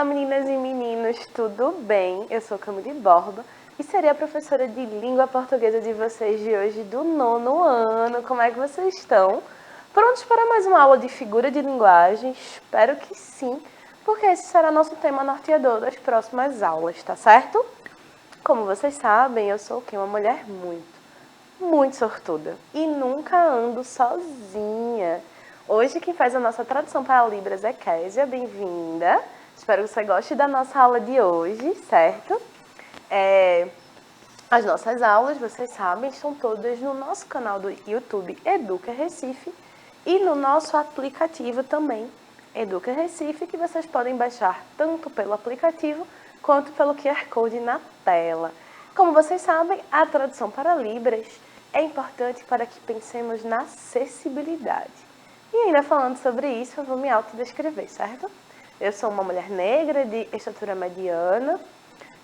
meninas e meninos, tudo bem? Eu sou Camille Borba e serei a professora de língua portuguesa de vocês de hoje do 9º ano. Como é que vocês estão? Prontos para mais uma aula de figura de linguagem? Espero que sim, porque esse será nosso tema norteador das próximas aulas, tá certo? Como vocês sabem, eu sou uma mulher muito sortuda e nunca ando sozinha. Hoje quem faz a nossa tradução para Libras é Késia, bem-vinda. Espero que você goste da nossa aula de hoje, certo? As nossas aulas, vocês sabem, estão todas no nosso canal do YouTube Educa Recife e no nosso aplicativo também, Educa Recife, que vocês podem baixar tanto pelo aplicativo quanto pelo QR Code na tela. Como vocês sabem, a tradução para Libras é importante para que pensemos na acessibilidade. E ainda falando sobre isso, eu vou me autodescrever, certo? Eu sou uma mulher negra de estatura mediana,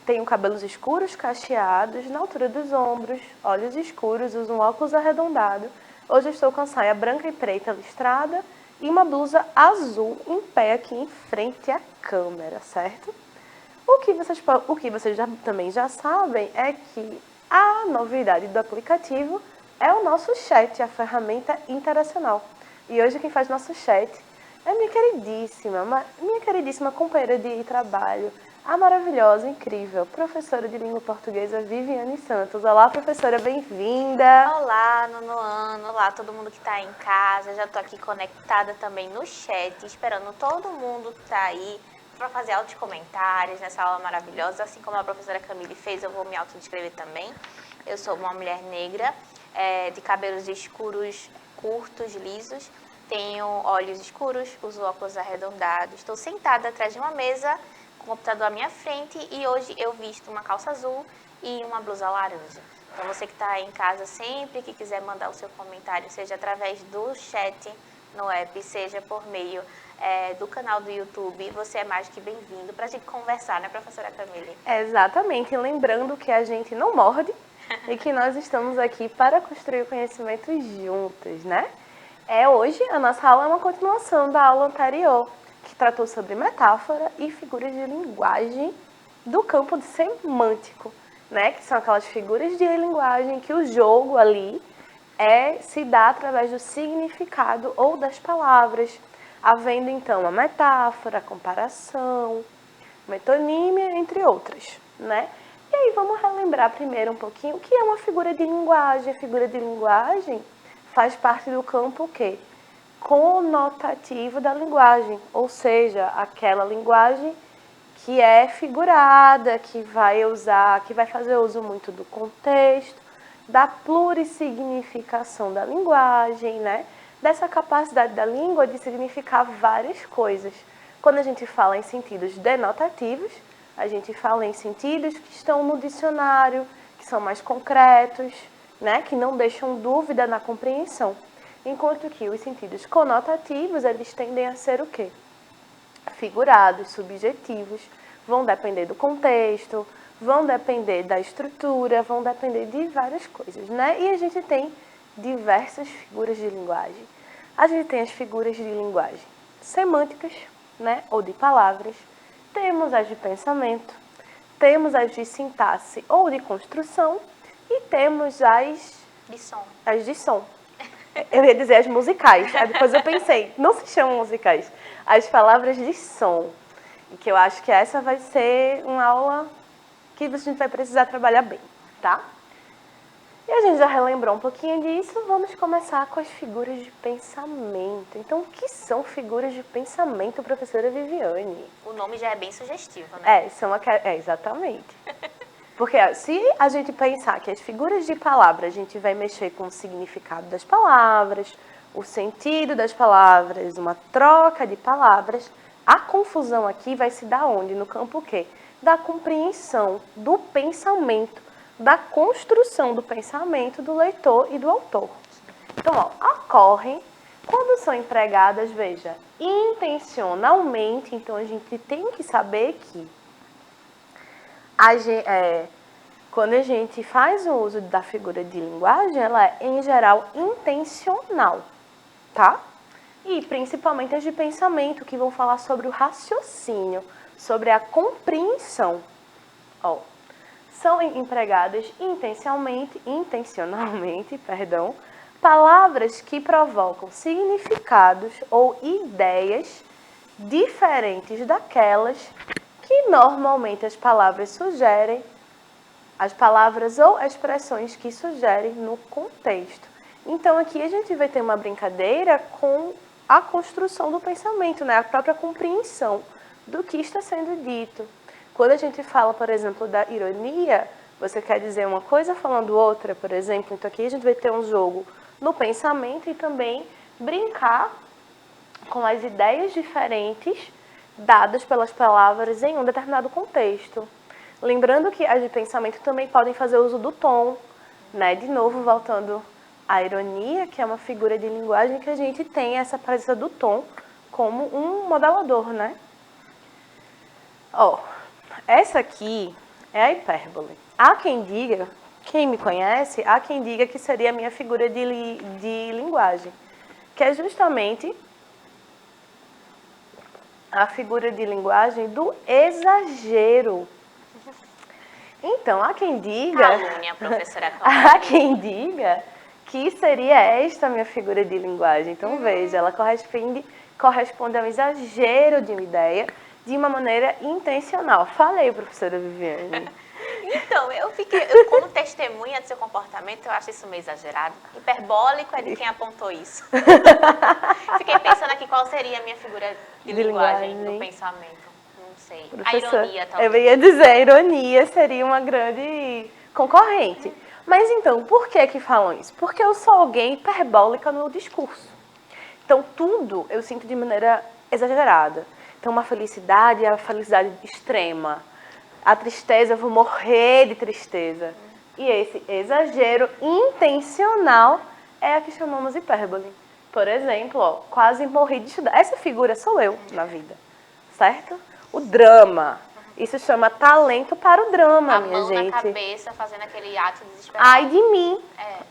tenho cabelos escuros cacheados na altura dos ombros, olhos escuros, uso um óculos arredondado. Hoje eu estou com saia branca e preta listrada e uma blusa azul em pé aqui em frente à câmera, certo? O que vocês também já sabem é que a novidade do aplicativo é o nosso chat, a ferramenta interacional. E hoje quem faz nosso chat é minha queridíssima companheira de trabalho, a maravilhosa, incrível professora de língua portuguesa Viviane Santos. Olá, professora, bem-vinda! Olá, 9º ano, olá todo mundo que está em casa, já estou aqui conectada também no chat, esperando todo mundo que está aí para fazer altos comentários nessa aula maravilhosa. Assim como a professora Camille fez, eu vou me autodescrever também. Eu sou uma mulher negra, de cabelos escuros, curtos, lisos, tenho olhos escuros, uso óculos arredondados, estou sentada atrás de uma mesa com o computador à minha frente e hoje eu visto uma calça azul e uma blusa laranja. Então você que está em casa sempre que quiser mandar o seu comentário, seja através do chat no app, seja por meio do canal do YouTube, você é mais que bem-vindo para a gente conversar, né, professora Camille? Exatamente, lembrando que a gente não morde e que nós estamos aqui para construir o conhecimento juntas, né? Hoje a nossa aula é uma continuação da aula anterior, que tratou sobre metáfora e figuras de linguagem do campo de semântico, né? Que são aquelas figuras de linguagem que o jogo ali se dá através do significado ou das palavras, havendo então a metáfora, a comparação, metonímia, entre outras, né? E aí vamos relembrar primeiro um pouquinho o que é uma figura de linguagem. A figura de linguagem faz parte do campo o quê? Conotativo da linguagem, ou seja, aquela linguagem que é figurada, que vai fazer uso muito do contexto, da plurissignificação da linguagem, né? Dessa capacidade da língua de significar várias coisas. Quando a gente fala em sentidos denotativos, a gente fala em sentidos que estão no dicionário, que são mais concretos, né? Que não deixam dúvida na compreensão. Enquanto que os sentidos conotativos, eles tendem a ser o quê? Figurados, subjetivos, vão depender do contexto, vão depender da estrutura, vão depender de várias coisas, né? E a gente tem diversas figuras de linguagem. A gente tem as figuras de linguagem semânticas, né? Ou de palavras, temos as de pensamento, temos as de sintaxe ou de construção e temos as de som. Eu ia dizer as musicais, aí depois eu pensei, não se chamam musicais, as palavras de som, que eu acho que essa vai ser uma aula que a gente vai precisar trabalhar bem, tá? E a gente já relembrou um pouquinho disso, vamos começar com as figuras de pensamento. Então, o que são figuras de pensamento, professora Viviane? O nome já é bem sugestivo, né? Exatamente. Porque se a gente pensar que as figuras de palavra, a gente vai mexer com o significado das palavras, o sentido das palavras, uma troca de palavras, a confusão aqui vai se dar onde? No campo o quê? Da compreensão, do pensamento, da construção do pensamento do leitor e do autor. Então, ocorrem quando são empregadas, veja, intencionalmente, então a gente tem que saber que quando a gente faz o uso da figura de linguagem, ela é, em geral, intencional, tá? E principalmente as de pensamento, que vão falar sobre o raciocínio, sobre a compreensão. Ó, são empregadas intencionalmente, palavras que provocam significados ou ideias diferentes daquelas que normalmente as palavras sugerem, as palavras ou expressões que sugerem no contexto. Então aqui a gente vai ter uma brincadeira com a construção do pensamento, né? A própria compreensão do que está sendo dito. Quando a gente fala, por exemplo, da ironia, você quer dizer uma coisa falando outra, por exemplo. Então aqui a gente vai ter um jogo no pensamento e também brincar com as ideias diferentes dadas pelas palavras em um determinado contexto. Lembrando que as de pensamento também podem fazer uso do tom, né? De novo, voltando à ironia, que é uma figura de linguagem que a gente tem essa presença do tom como um modelador, né? Ó, essa aqui é a hipérbole. Há quem diga, quem me conhece, há quem diga que seria a minha figura de linguagem, que é justamente a figura de linguagem do exagero. Então, há quem diga... Calúnia, professora. Há quem diga que seria esta a minha figura de linguagem. Então, veja, ela corresponde a um exagero de uma ideia de uma maneira intencional. Falei, professora Viviane. Então, como testemunha do seu comportamento, eu acho isso meio exagerado. Hiperbólico é de quem apontou isso. Fiquei pensando aqui qual seria a minha figura de linguagem do pensamento. Não sei. A ironia, talvez. Eu ia dizer, a ironia seria uma grande concorrente. Mas então, por que falam isso? Porque eu sou alguém hiperbólica no discurso. Então, tudo eu sinto de maneira exagerada. Então, uma felicidade é a felicidade extrema. A tristeza, eu vou morrer de tristeza. E esse exagero intencional é a que chamamos hipérbole. Por exemplo, ó, quase morri de estudar. Essa figura sou eu na vida, certo? O drama. Isso chama talento para o drama, minha gente. A mão na cabeça, fazendo aquele ato desesperado. Ai de mim.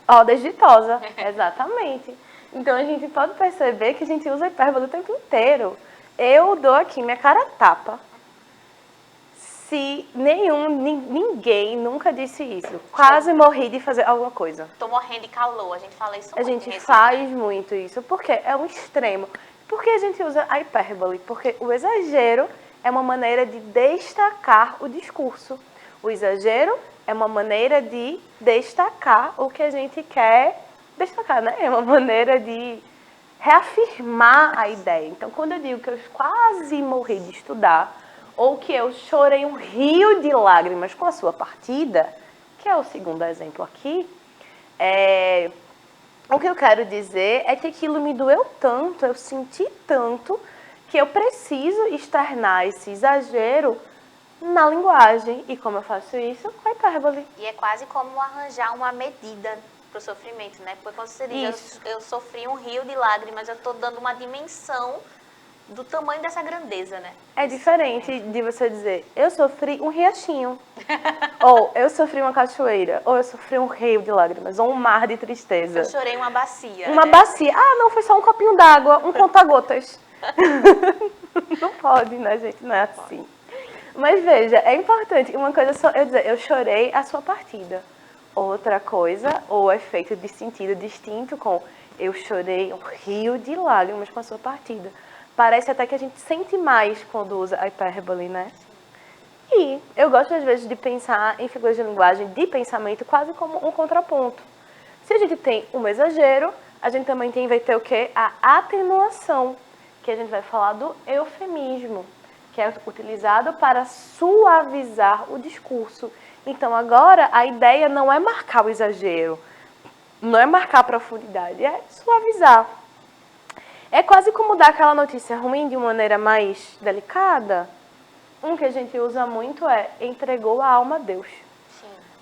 Ó, desditosa. Exatamente. Então, a gente pode perceber que a gente usa hipérbole o tempo inteiro. Eu dou aqui minha cara a tapa. Se ninguém nunca disse isso. Quase morri de fazer alguma coisa. Tô morrendo de calor, a gente fala isso muito. A gente faz muito isso, porque é um extremo. Por que a gente usa a hipérbole? Porque o exagero é uma maneira de destacar o discurso. O exagero é uma maneira de destacar o que a gente quer destacar, né? É uma maneira de reafirmar a ideia. Então, quando eu digo que eu quase morri de estudar, ou que eu chorei um rio de lágrimas com a sua partida, que é o segundo exemplo aqui, o que eu quero dizer é que aquilo me doeu tanto, eu senti tanto, que eu preciso externar esse exagero na linguagem. E como eu faço isso? Com a hipérbole. E é quase como arranjar uma medida para o sofrimento, né? Porque quando você diz, eu sofri um rio de lágrimas, eu estou dando uma dimensão do tamanho dessa grandeza, né? É diferente de você dizer, eu sofri um riachinho, ou eu sofri uma cachoeira, ou eu sofri um rio de lágrimas, ou um mar de tristeza. Eu chorei uma bacia. Uma bacia. Ah, não, foi só um copinho d'água, um conta-gotas. Não pode, né, gente? Não é assim. Mas veja, é importante, uma coisa só eu dizer, eu chorei a sua partida. Outra coisa, ou efeito de sentido distinto com eu chorei um rio de lágrimas com a sua partida. Parece até que a gente sente mais quando usa a hipérbole, né? E eu gosto, às vezes, de pensar em figuras de linguagem de pensamento quase como um contraponto. Se a gente tem um exagero, a gente também vai ter o quê? A atenuação, que a gente vai falar do eufemismo, que é utilizado para suavizar o discurso. Então, agora, a ideia não é marcar o exagero, não é marcar a profundidade, é suavizar. É quase como dar aquela notícia ruim de uma maneira mais delicada. Um que a gente usa muito é entregou a alma a Deus.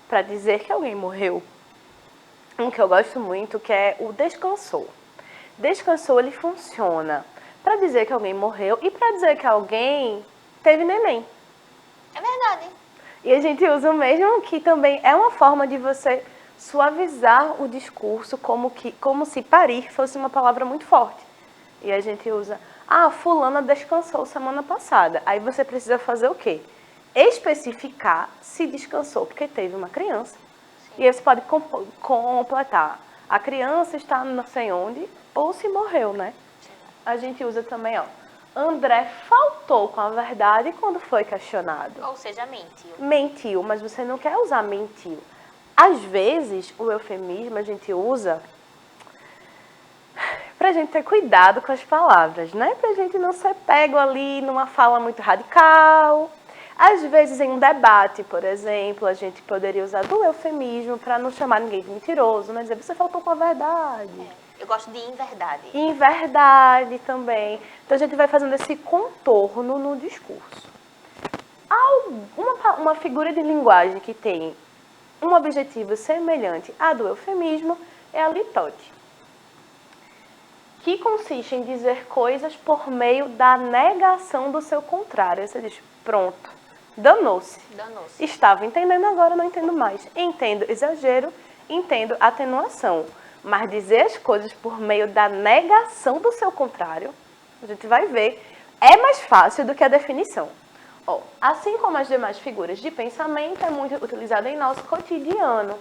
Para dizer que alguém morreu. Um que eu gosto muito que é o descansou. Descansou, ele funciona para dizer que alguém morreu e para dizer que alguém teve neném. É verdade. E a gente usa o mesmo, que também é uma forma de você suavizar o discurso, como se parir fosse uma palavra muito forte. E a gente usa, Ah, fulana descansou semana passada. Aí você precisa fazer o quê? Especificar se descansou porque teve uma criança. E aí você pode completar. A criança está não sei onde ou se morreu, né? A gente usa também, ó. André faltou com a verdade quando foi questionado. Ou seja, mentiu. Mentiu, mas você não quer usar mentiu. Às vezes, o eufemismo a gente usa pra gente ter cuidado com as palavras, né? Pra gente não ser pego ali numa fala muito radical. Às vezes, em um debate, por exemplo, a gente poderia usar do eufemismo para não chamar ninguém de mentiroso, né? Dizer, você faltou com a verdade. Eu gosto de inverdade. Inverdade também. Então, a gente vai fazendo esse contorno no discurso. Uma figura de linguagem que tem um objetivo semelhante à do eufemismo é a litote, que consiste em dizer coisas por meio da negação do seu contrário. Aí você diz, pronto, danou-se. Danou-se. Estava entendendo, agora não entendo mais. Entendo exagero, entendo atenuação. Mas dizer as coisas por meio da negação do seu contrário, a gente vai ver, é mais fácil do que a definição. Assim como as demais figuras de pensamento, é muito utilizada em nosso cotidiano,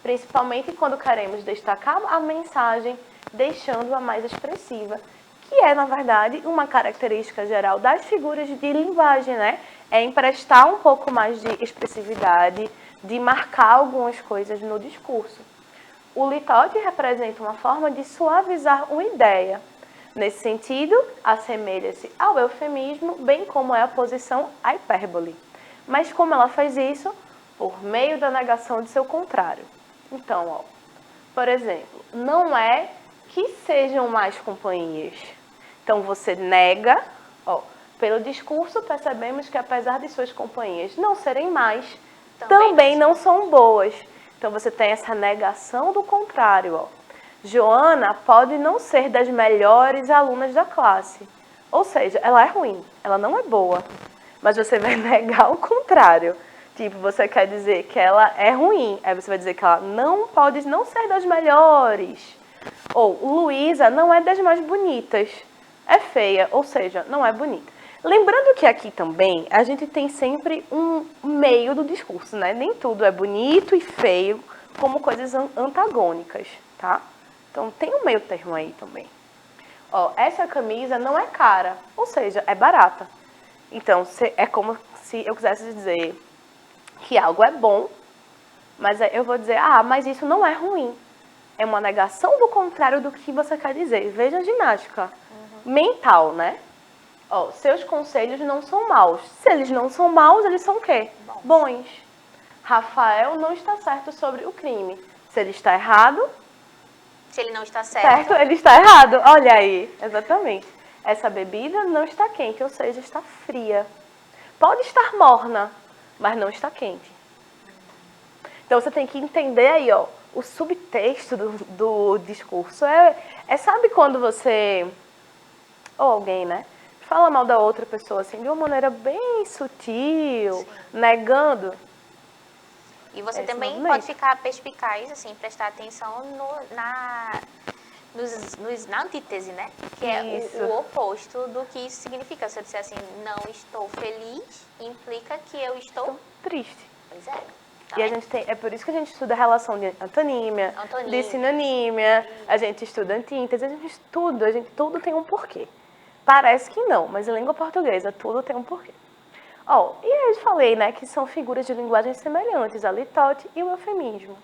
principalmente quando queremos destacar a mensagem, deixando-a mais expressiva, que é, na verdade, uma característica geral das figuras de linguagem, né? É emprestar um pouco mais de expressividade, de marcar algumas coisas no discurso. O litote representa uma forma de suavizar uma ideia. Nesse sentido, assemelha-se ao eufemismo, bem como é a posição à hipérbole. Mas como ela faz isso? Por meio da negação de seu contrário. Então, por exemplo, não é que sejam mais companhias. Então, você nega, pelo discurso percebemos que apesar de suas companhias não serem mais, também não são boas. Então, você tem essa negação do contrário, Joana pode não ser das melhores alunas da classe. Ou seja, ela é ruim, ela não é boa. Mas você vai negar o contrário. Tipo, você quer dizer que ela é ruim, aí você vai dizer que ela não pode não ser das melhores. Ou Luísa não é das mais bonitas, é feia, ou seja, não é bonita. Lembrando que aqui também a gente tem sempre um meio do discurso, né? Nem tudo é bonito e feio como coisas antagônicas, tá? Então, tem um meio termo aí também. Essa camisa não é cara, ou seja, é barata. Então, é como se eu quisesse dizer que algo é bom, mas eu vou dizer, mas isso não é ruim. É uma negação do contrário do que você quer dizer. Veja a ginástica mental, né? Seus conselhos não são maus. Se eles não são maus, eles são o quê? Bons. Rafael não está certo sobre o crime. Se ele está errado... Se ele não está certo, ele está errado. Olha aí, exatamente. Essa bebida não está quente, ou seja, está fria. Pode estar morna, mas não está quente. Então, você tem que entender aí, o subtexto do discurso. Sabe quando você, ou alguém, né, fala mal da outra pessoa, assim, de uma maneira bem sutil, sim, negando... E você também pode ficar perspicaz, assim, prestar atenção na antítese, né? Que é o oposto do que isso significa. Se eu disser assim, não estou feliz, implica que eu estou triste. Pois é. E a gente é por isso que a gente estuda a relação de antonímia, de sinonímia, a gente estuda antíntese, a gente estuda, tudo tem um porquê. Parece que não, mas em língua portuguesa tudo tem um porquê. E eu falei, né, que são figuras de linguagem semelhantes, a litote e o eufemismo.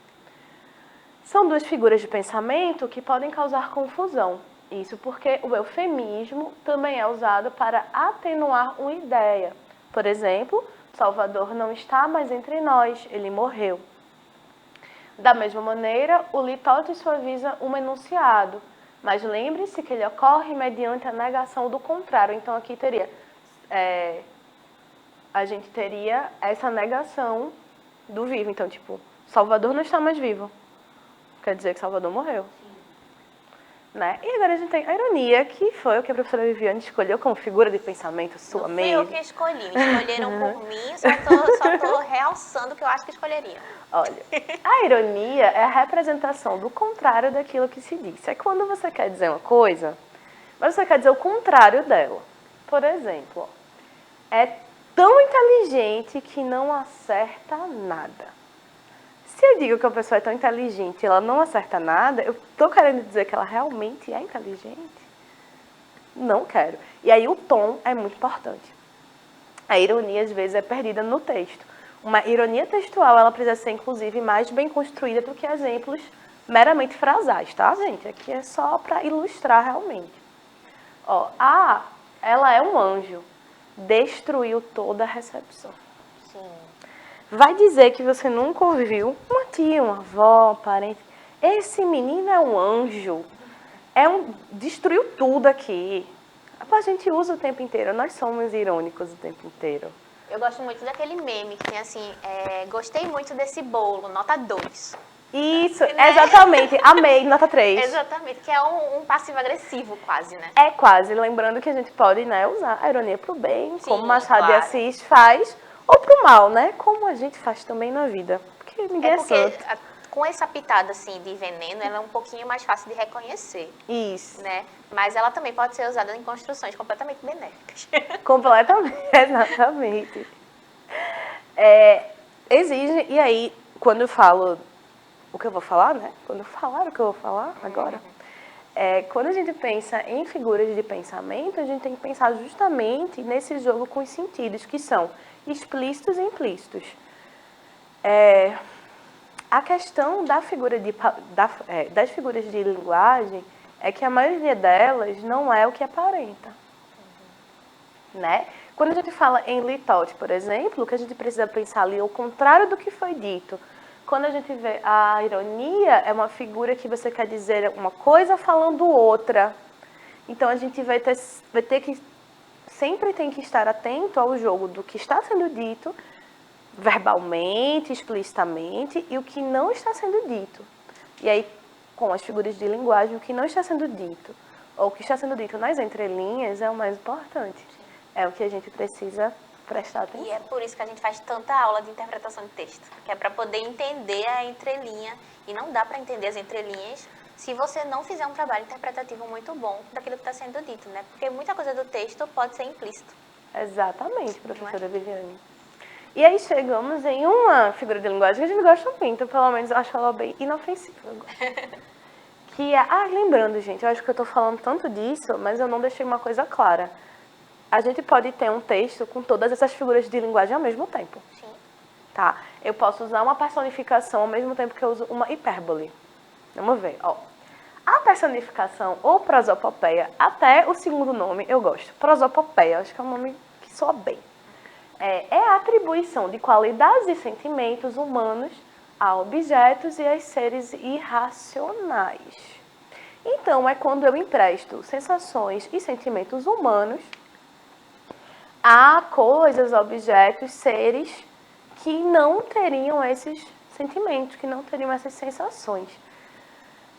São duas figuras de pensamento que podem causar confusão. Isso porque o eufemismo também é usado para atenuar uma ideia. Por exemplo, Salvador não está mais entre nós, ele morreu. Da mesma maneira, o litote suaviza um enunciado, mas lembre-se que ele ocorre mediante a negação do contrário. Então, aqui teria... a gente teria essa negação do vivo. Então, tipo, Salvador não está mais vivo. Quer dizer que Salvador morreu. Né? E agora a gente tem a ironia, que foi o que a professora Viviane escolheu como figura de pensamento sua mesmo. Não fui eu que escolhi, me escolheram por mim, só tô realçando o que eu acho que escolheria. Olha, a ironia é a representação do contrário daquilo que se disse. É quando você quer dizer uma coisa, mas você quer dizer o contrário dela. Por exemplo, é tão inteligente que não acerta nada. Se eu digo que a pessoa é tão inteligente e ela não acerta nada, eu estou querendo dizer que ela realmente é inteligente? Não quero. E aí o tom é muito importante. A ironia, às vezes, é perdida no texto. Uma ironia textual, ela precisa ser, inclusive, mais bem construída do que exemplos meramente frasais, tá, gente? Aqui é só para ilustrar realmente. Ó, ela é um anjo. Destruiu toda a recepção. Sim. Vai dizer que você nunca ouviu uma tia, uma avó, um parente. Esse menino é um anjo. Destruiu tudo aqui. A gente usa o tempo inteiro. Nós somos irônicos o tempo inteiro. Eu gosto muito daquele meme que tem assim, gostei muito desse bolo, nota 2. Isso, né? Exatamente. Amei, nota 3. Exatamente, que é um passivo-agressivo quase, né? É quase. Lembrando que a gente pode, né, usar a ironia pro bem, Sim, como Machado de claro. Assis faz, ou pro mal, né? Como a gente faz também na vida. Porque ninguém é porque santo. Com essa pitada assim de veneno, ela é um pouquinho mais fácil de reconhecer. Isso. Né? Mas ela também pode ser usada em construções completamente benéficas. Completamente, exatamente. Exige, e aí, quando eu falo o que eu vou falar, né? Quando eu falar o que eu vou falar agora, quando a gente pensa em figuras de pensamento, a gente tem que pensar justamente nesse jogo com os sentidos, que são explícitos e implícitos. A questão das figuras de linguagem é que a maioria delas não é o que aparenta. Né? Quando a gente fala em litote, por exemplo, o que a gente precisa pensar ali é o contrário do que foi dito. Quando a gente vê a ironia, é uma figura que você quer dizer uma coisa falando outra. Então a gente vai ter que sempre tem que estar atento ao jogo do que está sendo dito verbalmente, explicitamente, e o que não está sendo dito. E aí, com as figuras de linguagem, o que não está sendo dito, ou o que está sendo dito nas entrelinhas é o mais importante. É o que a gente precisa prestar atenção. E é por isso que a gente faz tanta aula de interpretação de texto, que é para poder entender a entrelinha, e não dá para entender as entrelinhas se você não fizer um trabalho interpretativo muito bom daquilo que está sendo dito, né? Porque muita coisa do texto pode ser implícito. Exatamente, professora Viviane. E aí chegamos em uma figura de linguagem que a gente gosta muito, pelo menos eu acho ela bem inofensiva. Que é... lembrando, gente, eu acho que eu estou falando tanto disso, mas eu não deixei uma coisa clara. A gente pode ter um texto com todas essas figuras de linguagem ao mesmo tempo. Sim. Tá? Eu posso usar uma personificação ao mesmo tempo que eu uso uma hipérbole. Vamos ver, ó. A personificação ou prosopopeia, até o segundo nome eu gosto. Prosopopeia, acho que é um nome que soa bem. É a atribuição de qualidades e sentimentos humanos a objetos e a seres irracionais. Então, é quando eu empresto sensações e sentimentos humanos a coisas, objetos, seres que não teriam esses sentimentos, que não teriam essas sensações.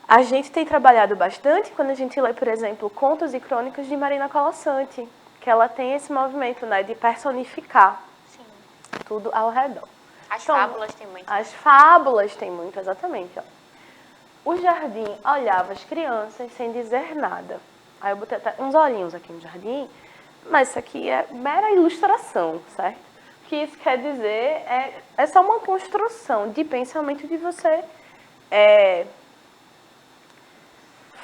A gente tem trabalhado bastante quando a gente lê, por exemplo, contos e crônicas de Marina Colasanti, que ela tem esse movimento, né, de personificar. Sim. Tudo ao redor. As fábulas têm muito. As fábulas têm muito, exatamente. Ó. O jardim olhava as crianças sem dizer nada. Aí eu botei até uns olhinhos aqui no jardim, mas isso aqui é mera ilustração, certo? O que isso quer dizer é só uma construção de pensamento de você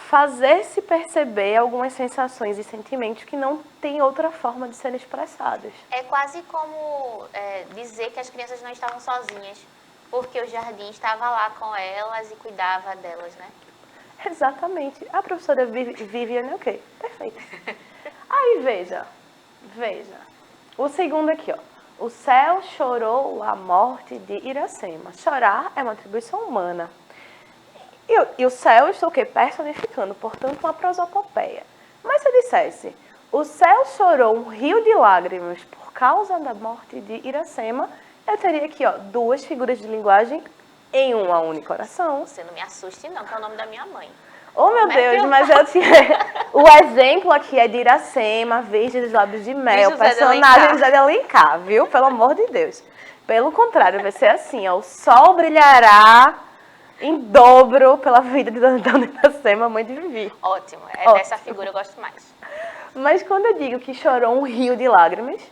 fazer-se perceber algumas sensações e sentimentos que não tem outra forma de serem expressados. É quase como dizer que as crianças não estavam sozinhas, porque o jardim estava lá com elas e cuidava delas, né? Exatamente. A professora Viviane, ok, perfeito. Aí, veja. O segundo aqui, ó. O céu chorou a morte de Iracema. Chorar é uma atribuição humana. E o céu, estou o quê? Personificando, portanto, uma prosopopeia. Mas se eu dissesse, o céu chorou um rio de lágrimas por causa da morte de Iracema, eu teria aqui, ó, duas figuras de linguagem em uma única oração. Você não me assuste não, que é o nome da minha mãe. Oh, meu Deus, mas eu tinha... O exemplo aqui é de Iracema, Virgem dos Lábios de Mel, personagem José de Alencar, viu? Pelo amor de Deus. Pelo contrário, vai ser assim, ó, o sol brilhará em dobro pela vida de Dona Iracema, mãe de Vivi. Ótimo, Ótimo. Dessa figura eu gosto mais. Mas quando eu digo que chorou um rio de lágrimas,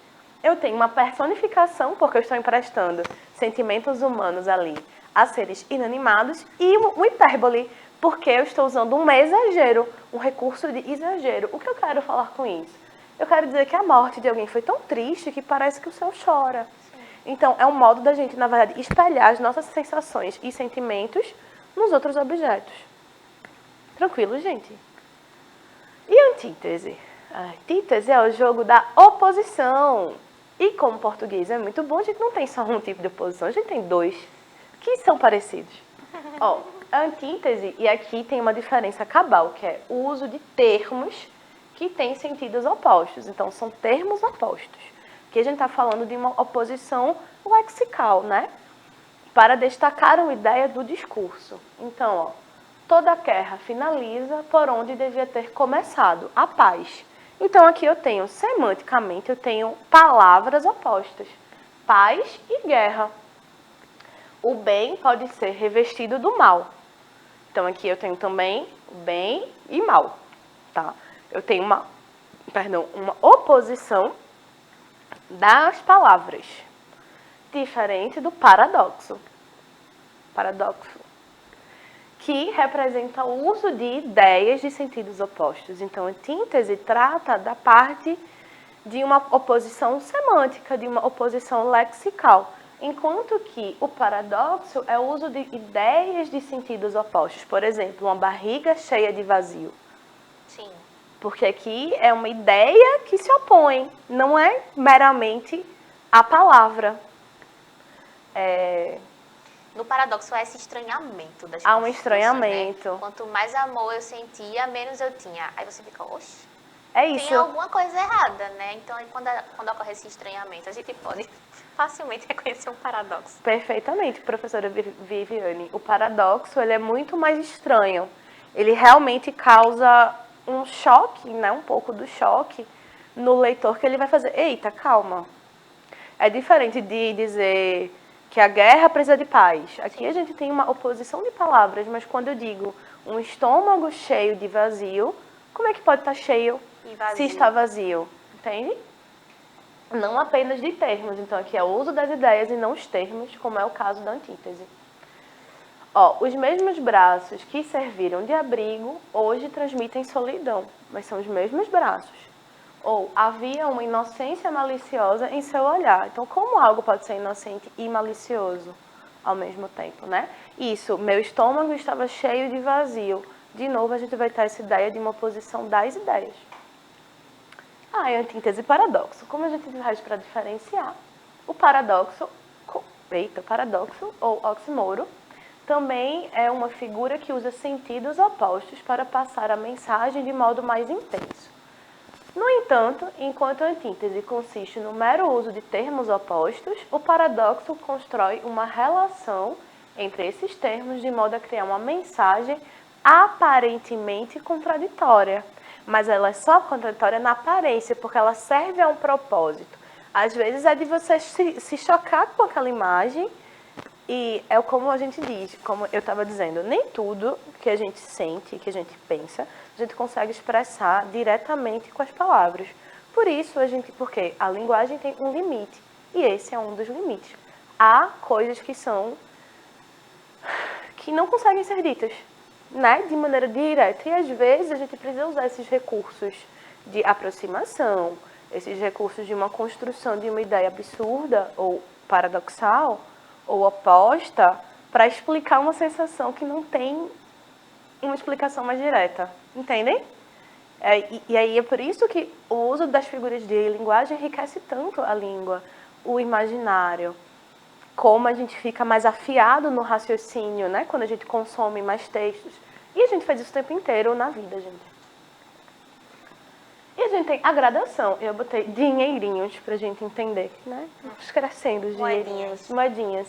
eu tenho uma personificação, porque eu estou emprestando sentimentos humanos ali a seres inanimados, e um hipérbole, porque eu estou usando um exagero, um recurso de exagero. O que eu quero falar com isso? Eu quero dizer que a morte de alguém foi tão triste que parece que o céu chora. Então, é um modo da gente, na verdade, espelhar as nossas sensações e sentimentos nos outros objetos. Tranquilo, gente? E a antítese? A antítese é o jogo da oposição. E como o português é muito bom, a gente não tem só um tipo de oposição, a gente tem dois, que são parecidos. Ó, a antítese, e aqui tem uma diferença cabal, que é o uso de termos que têm sentidos opostos. Então, são termos opostos. Aqui a gente está falando de uma oposição lexical, né? Para destacar uma ideia do discurso. Então, ó, toda guerra finaliza por onde devia ter começado, a paz. Então, aqui eu tenho, semanticamente, eu tenho palavras opostas. Paz e guerra. O bem pode ser revestido do mal. Então, aqui eu tenho também bem e mal, tá? Eu tenho uma oposição das palavras, diferente do paradoxo. Paradoxo, que representa o uso de ideias de sentidos opostos. Então, a antítese trata da parte de uma oposição semântica, de uma oposição lexical, enquanto que o paradoxo é o uso de ideias de sentidos opostos. Por exemplo, uma barriga cheia de vazio. Sim. Porque aqui é uma ideia que se opõe, não é meramente a palavra. No paradoxo há esse estranhamento das Há um coisas, estranhamento. né? Quanto mais amor eu sentia, menos eu tinha. Aí você fica, oxe, É isso. tem alguma coisa errada, né? Então, aí, quando ocorre esse estranhamento, a gente pode facilmente reconhecer um paradoxo. Perfeitamente, professora Viviane. O paradoxo, ele é muito mais estranho. Ele realmente causa um choque, né? Um pouco do choque no leitor, que ele vai fazer, eita, calma. É diferente de dizer que a guerra precisa de paz. Aqui a gente tem uma oposição de palavras, mas quando eu digo um estômago cheio de vazio, como é que pode estar cheio se está vazio? Entende? Não apenas de termos. Então, aqui é o uso das ideias e não os termos, como é o caso da antítese. Ó, os mesmos braços que serviram de abrigo, hoje transmitem solidão, mas são os mesmos braços. Ou, havia uma inocência maliciosa em seu olhar. Então, como algo pode ser inocente e malicioso ao mesmo tempo, né? Isso, meu estômago estava cheio de vazio. De novo, a gente vai ter essa ideia de uma oposição das ideias. Ah, é antítese e paradoxo. Como a gente faz para diferenciar? O paradoxo ou oxímoro também é uma figura que usa sentidos opostos para passar a mensagem de modo mais intenso. No entanto, enquanto a antítese consiste no mero uso de termos opostos, o paradoxo constrói uma relação entre esses termos de modo a criar uma mensagem aparentemente contraditória. Mas ela é só contraditória na aparência, porque ela serve a um propósito. Às vezes é de você se chocar com aquela imagem, e é como a gente diz, como eu estava dizendo, nem tudo que a gente sente, que a gente pensa, a gente consegue expressar diretamente com as palavras. Por isso, porque a linguagem tem um limite, e esse é um dos limites. Há coisas que não conseguem ser ditas, né, de maneira direta, e às vezes a gente precisa usar esses recursos de aproximação, esses recursos de uma construção de uma ideia absurda ou paradoxal ou oposta para explicar uma sensação que não tem uma explicação mais direta, entendem? E aí é por isso que o uso das figuras de linguagem enriquece tanto a língua, o imaginário, como a gente fica mais afiado no raciocínio, né? Quando a gente consome mais textos. E a gente faz isso o tempo inteiro na vida, gente. E a gente tem a gradação. Eu botei dinheirinhos pra gente entender, né? Vamos crescendo os dinheirinhos, moedinhas.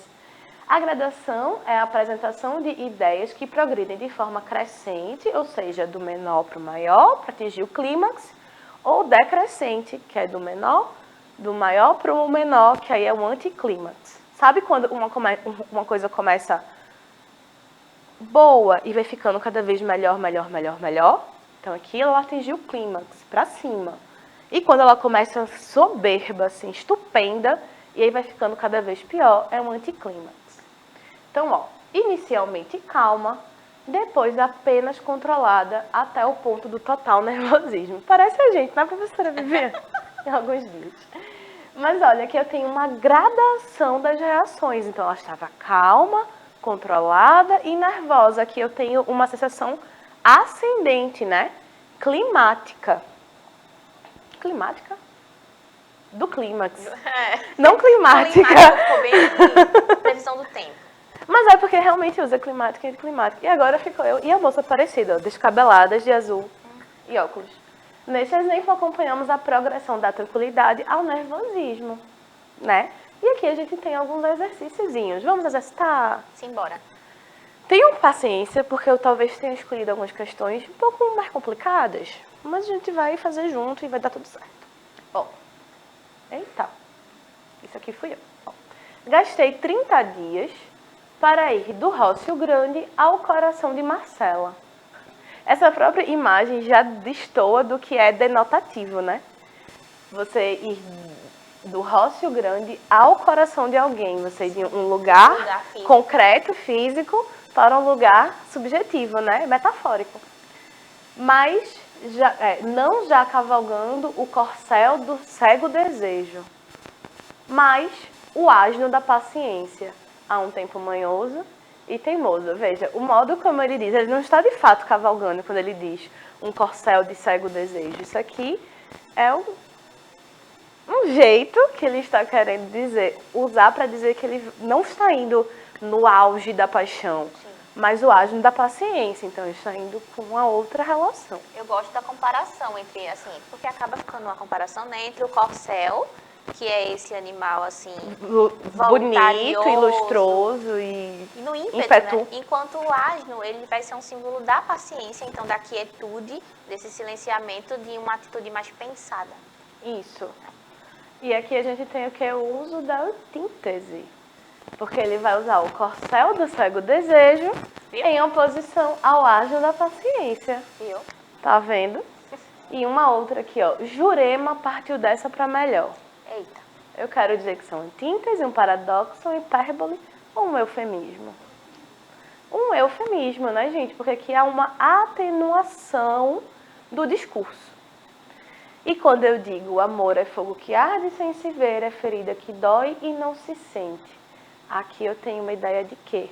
A gradação é a apresentação de ideias que progridem de forma crescente, ou seja, do menor para o maior, para atingir o clímax, ou decrescente, que é do maior para o menor, que aí é o anticlímax. Sabe quando uma coisa começa boa e vai ficando cada vez melhor, melhor, melhor, melhor. Então aqui ela atingiu o clímax, pra cima. E quando ela começa soberba, assim, estupenda, e aí vai ficando cada vez pior, é um anticlímax. Então, ó, inicialmente calma, depois apenas controlada até o ponto do total nervosismo. Parece a gente, não é, professora Viviane? Em alguns dias. Mas olha, aqui eu tenho uma gradação das reações. Então, ela estava calma, controlada e nervosa. Aqui eu tenho uma sensação ascendente, né? Climática. Climática? Do clímax. Não climática. Ficou bem previsão do tempo. Mas é porque realmente usa climática e climática. E agora ficou eu e a moça parecida, ó, descabeladas de azul e óculos. Nesse exemplo, acompanhamos a progressão da tranquilidade ao nervosismo, né? E aqui a gente tem alguns exercíciozinhos. Vamos exercitar? Simbora. Tenham paciência, porque eu talvez tenha escolhido algumas questões um pouco mais complicadas, mas a gente vai fazer junto e vai dar tudo certo. Bom, eita, isso aqui fui eu. Bom, gastei 30 dias para ir do Rócio Grande ao coração de Marcela. Essa própria imagem já destoa do que é denotativo, né? Você ir do Rócio Grande ao coração de alguém. Você ir de um lugar concreto, físico, para um lugar subjetivo, né? Metafórico. Mas não já cavalgando o corcel do cego desejo, mas o asno da paciência. Há um tempo manhoso e teimoso. Veja, o modo como ele diz, ele não está de fato cavalgando quando ele diz um corcel de cego desejo. Isso aqui é um jeito que ele está querendo dizer, usar para dizer que ele não está indo no auge da paixão, mas o asno da paciência. Então, ele está indo com uma outra relação. Eu gosto da comparação entre, assim, porque acaba ficando uma comparação, né, entre o corcel, que é esse animal, assim, bonito, ilustroso e no ímpeto, né? Enquanto o asno, ele vai ser um símbolo da paciência, então da quietude, desse silenciamento, de uma atitude mais pensada. Isso. E aqui a gente tem o que é o uso da antíntese, porque ele vai usar o corcel do cego desejo em oposição ao asno da paciência. Viu? Tá vendo? E uma outra aqui, ó, Jurema partiu dessa para melhor. Eita. Eu quero dizer que são antíntese, um paradoxo, uma hipérbole ou um eufemismo. Um eufemismo, né, gente? Porque aqui há uma atenuação do discurso. E quando eu digo o amor é fogo que arde sem se ver, é ferida que dói e não se sente. Aqui eu tenho uma ideia de quê?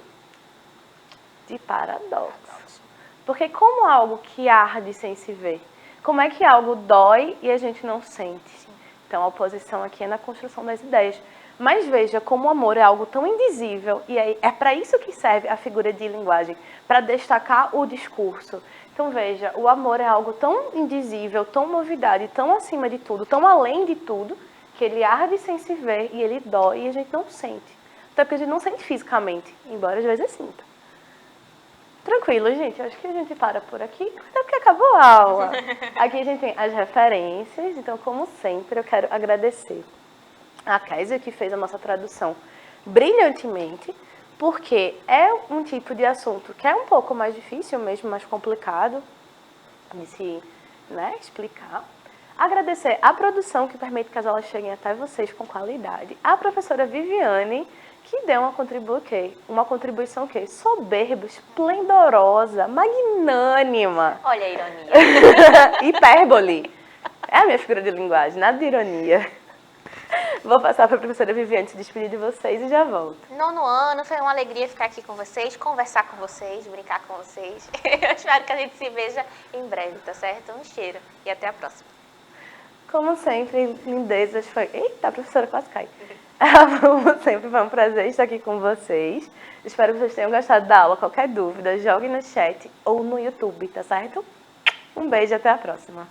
De paradoxo. Porque como algo que arde sem se ver? Como é que algo dói e a gente não sente? Então, a oposição aqui é na construção das ideias. Mas veja como o amor é algo tão indizível, e é para isso que serve a figura de linguagem, para destacar o discurso. Então, veja, o amor é algo tão indizível, tão novidade, tão acima de tudo, tão além de tudo, que ele arde sem se ver e ele dói e a gente não sente. Até porque a gente não sente fisicamente, embora às vezes sinta. Tranquilo, gente. Acho que a gente para por aqui, até porque acabou a aula. Aqui a gente tem as referências, então, como sempre, eu quero agradecer a Kézia, que fez a nossa tradução brilhantemente, porque é um tipo de assunto que é um pouco mais difícil mesmo, mais complicado de se explicar. Agradecer a produção, que permite que as aulas cheguem até vocês com qualidade. A professora Viviane, que deu uma contribuição que soberba, esplendorosa, magnânima. Olha a ironia. Hipérbole. É a minha figura de linguagem, nada de ironia. Vou passar para a professora Viviane se despedir de vocês e já volto. 9º ano, foi uma alegria ficar aqui com vocês, conversar com vocês, brincar com vocês. Eu espero que a gente se veja em breve, tá certo? Um cheiro e até a próxima. Como sempre, lindezas foi... Eita, a professora quase cai. Como sempre, foi um prazer estar aqui com vocês. Espero que vocês tenham gostado da aula. Qualquer dúvida, jogue no chat ou no YouTube, tá certo? Um beijo e até a próxima.